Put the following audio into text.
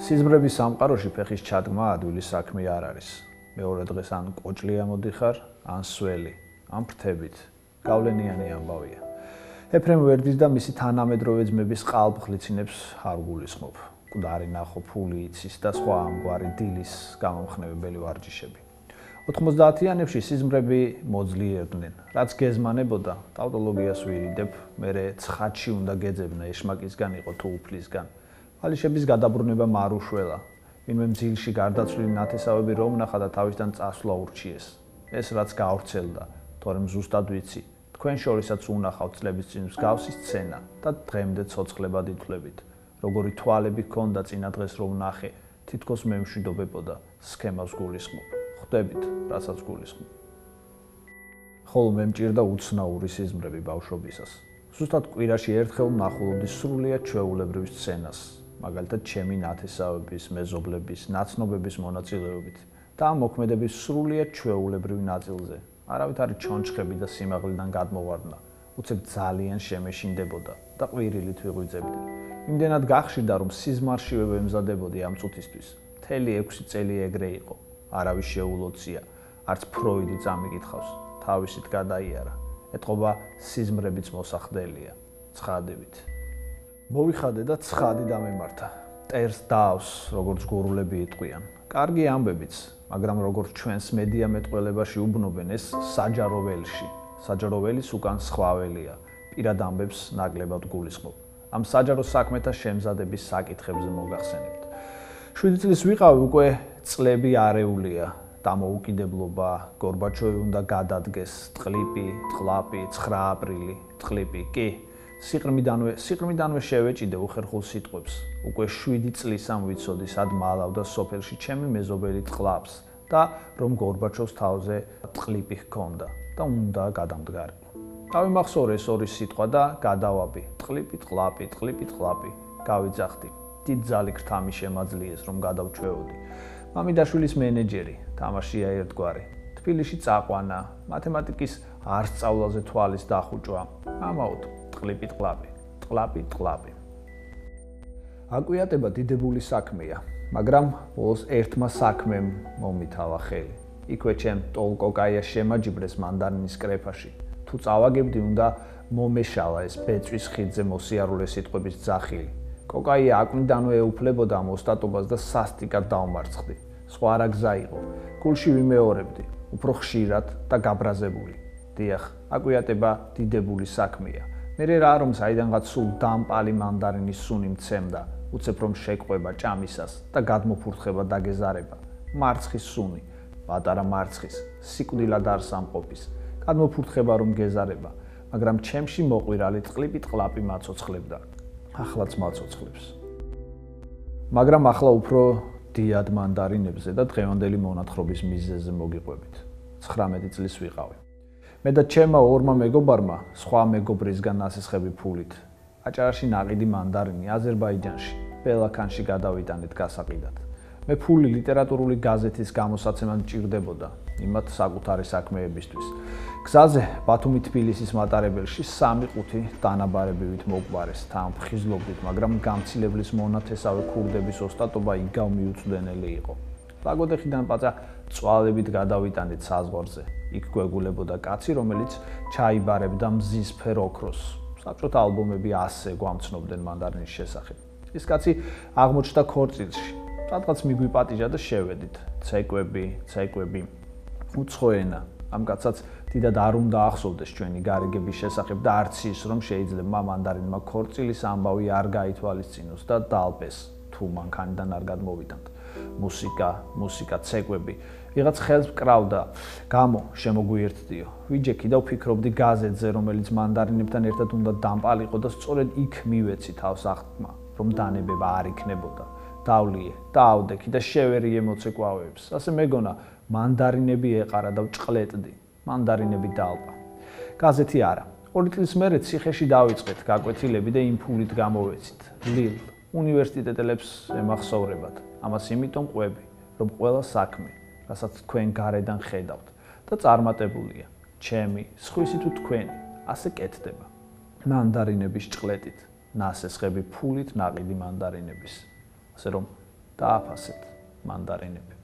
სიზმრების სამყაროში ფეხის ჩადგმა ადვილი საქმე არ არის. მეორე დღეს ან კოჭლი ამოდიხარ, ან სველი, ან ფრთებით. გავლენიანი ამბავია. ეფრემ ვერდის და მისი თანამედროვე ძმების ყალბ-ღლიცინებს არ გულისხმობ. მკვდარი ნახო, ფული იცის და სხვა ამგვარი დილის გამომხნევებელი ვარჯიშები. 90-იანებში სიზმრები მოძლიერდნენ. რაც გეზმანებოდა, ტავტოლოგიას ვირიდებ, მერე ცხადში უნდა გეძებნა ეშმაკისგან იყო თუ უფლისგან. ალიშების გადაბრუნება მარუშველა. ვინმე მძილში გარდაცვლილი ნათესავები რომ ნახა და თავისთან წასვლა ურჩიეს. ეს რაც გავრცელდა, თორემ ზუსტად ვიცი, თქვენ შორისაც უნახავთ წლების წინ მსგავსი სცენა და დღემდე ცოცხლებად ითვლებით. როგორი თვალები ჰქონდა წინა დღეს რომ ნახე, თითქოს მე მშვიდობებოდა, სქემას გულისხმობ. ხვდებით, რასაც გულისხმობ. ხოლო მე მჭირდა უცნაური სიზმრები ბავშვობისას. ზუსტად კვირაში ერთხელ ვნახულობდი სრულიად ჩვეულებრივ სცენას. მაგალითად, ჩემი ნათესავების, მეზობლების, ნაცნობების მონაწილეობით და ამ მოქმედების სრულიად ჩვეულებრივ ნაწილზე. არავით არის ჩონჩხები და სიმაღლიდან გადმოვარდნა. უცებ ძალიან შემეშინდებოდა და ყვირილით ვიღვიძებდი. იმდენად გახშირდა, რომ სიზმარშივე ვემზადებოდი ამ წუთისთვის. მთელი 6 წელი ეგრე იყო. არავის შეულოცია, არც ფროიდი წამიკითხავს, თავისით გადაიარა. ეთყობა სიზმრებიც მოსახდელია, ცხადებით. მოვიხადე და ცხადი დამემართა. ტერს დავს, როგორც გურულები იტყვიან. კარგი ამბებიც, მაგრამ როგორც ჩვენს მედია მეტყველებაში უბნობენ, ეს საჯარო ველში. საჯარო ველის უკან სხვა ველია. პირად ამბებს ნაკლებად გულისხმობ. ამ საჯარო საქმეთა შემზადების საკითხებზე მოგახსენებთ. 7 წლის ვიყავი, უკვე წლები არეულია. დამოუკიდებლობა, გორბაჩოვი უნდა გადადგეს, ტყლიპი, ტყლაპი, 9 აპრილი, ტყლიპი, კი. სიყრმიდანვე შევეჭიდე უხერხულ სიტყვებს. უკვე 7 წლის ამ ვიცოდი, სად მალავდა სოფელში ჩემი მეზობელი ტყლაპს და რომ გორბაჩოვს თავზე ტყლიპი ჰქონდა და უნდა გადამდგარიყო. დავიმახსოვრე ეს ორი სიტყვა და გადავაბი. ტყლიპი, ტყლაპი, ტყლიპი, ტყლაპი. გავიძახდი. დიდ ძალით რთამი შემაძლიეს, რომ გადავჩვეოდი. მამიდაშვილის მენეჯერი, თამაშია ერთგვარი. თბილისში წაყვანა, მათემატიკის არ სწავლაზე თვალის დახუჭვა. ამაოდ ტყლიპი, ტყლაპი, ტყლაპი, ტყლაპი. აკვიატება დიდებული საქმეა, მაგრამ ბოლოს ერთმა საქმემ მომითავა ხელი. იქვე ჩემ ტოლკოკაია შემაჯიბრეს მანდარინის კრეფაში. თუ წავაგებდი, უნდა მომეშალა ეს ბეწვის ხიდზე მოსიარულე სიტყვების ძახილი. კოკაია აკვნიდანვე ეუფლებოდა ამ ოსტატობას და სასტიკად დავმარცხდი. სხვა რა გზა იყო. გულში ვიმეორებდი, უფრო ხშირად და გაბრაზებული. დიახ, აკვიატება დიდებული საქმეა. მერე რა რომ საიდანღაც სულ დამპალი მანდარინის სუნი მცემდა, უცებ რომ შეკვება ჭამისას და გადმოფურთხება დაგეზარება. მარცხის სუნი, პატარა მარცხის, სიკვდილად არ სამყოფის. გადმოფურთხება რომ გეზარება, მაგრამ ჩემში მოყვირალი ტყლიპი ტყლაპი მაცოცხლებდა. ახლაც მაცოცხლებს. მაგრამ ახლა უფრო დიად მანდარინებზე და დღევანდელი მონათხრობის მიზეზზე მოგიყვებით. 19 წლის ვიყავი. მე და ჩემმა ორმა მეგობარმა სხვა მეგობრისგან ნასესხები ფულით. აჭარაში ნაყიდი მანდარინი აზერბაიჯანში, ბელაქანში გადავიტანეთ გასაყიდად. მე ფული ლიტერატურული გაზეთის გამოსაცემად მჭირდებოდა, იმათ საკუთარი საქმეებისთვის. გზაზე ბათუმი-თბილისის მატარებელში 3-5 დანაბარებივით მოყვარეს, თან ვხიზლობდით, მაგრამ გამცილებლის მონათესავე ქურდების ოსტატობა იგავ მიუწვდენელი იყო. ლაგოდეხიდან პაცა წვალებით გადავიტანეთ საზღვარზე. იქ გვეგულებოდა კაცი, რომელიც ჩაიბარებდა მზისფერ ოქროს. საბჭოთა ალბომები ასე გვამცნობდნენ მანდარინის შესახებ. ეს კაცი აღმოჩნდა ქორწილში. სადღაც მიგვიპატიჟა და შევედით. ცეკვები, უცხო ენა. ამ კაცაც დიდად არ უნდა ახსოვდეს ჩვენი გარიგების შესახებ და არც ის, რომ შეიძლება მანდარინმა ქორწილის ამბავი არ გაითვალისწინოს და დაალპეს, თუ მანქანიდან არ გადმოვიდანთ. მუსიკა, ცეკვები. ვიღაც ხელს ვკრავდა, გამო შემოგვიერთდიო. ვიჯექი და ვფიქრობდი გაზეთზე, რომელიც მანდარინებთან ერთად უნდა დამპალიყო და სწორედ იქ მივეცი თავს აღთქმა, რომ დანებება არ იქნებოდა. დავლიე, დაავდექი და შევერიე მოცეკვავეებს. ასე მეგონა, მანდარინები ეყარა და ვჭყლეტდი. მანდარინები დაალპა. გაზეთი არა. 2 წლის მერე ციხეში დავიწყეთ გაკვეთილები და იმ ფულით გამოვეცით. ლილ, უნივერსიტეტელებს ემახსოვრებათ. ამას იმიტომ ყვები, რომ ყველა საქმე, რასაც თქვენ გარედან ხედავთ და წარმატებულია, ჩემი, სხვისი თუ თქვენი, ასე კეთდება. მანდარინების ჭყლეტით, ნასესხები ფულით ნაყიდი მანდარინების. ასე რომ დააფასეთ მანდარინები.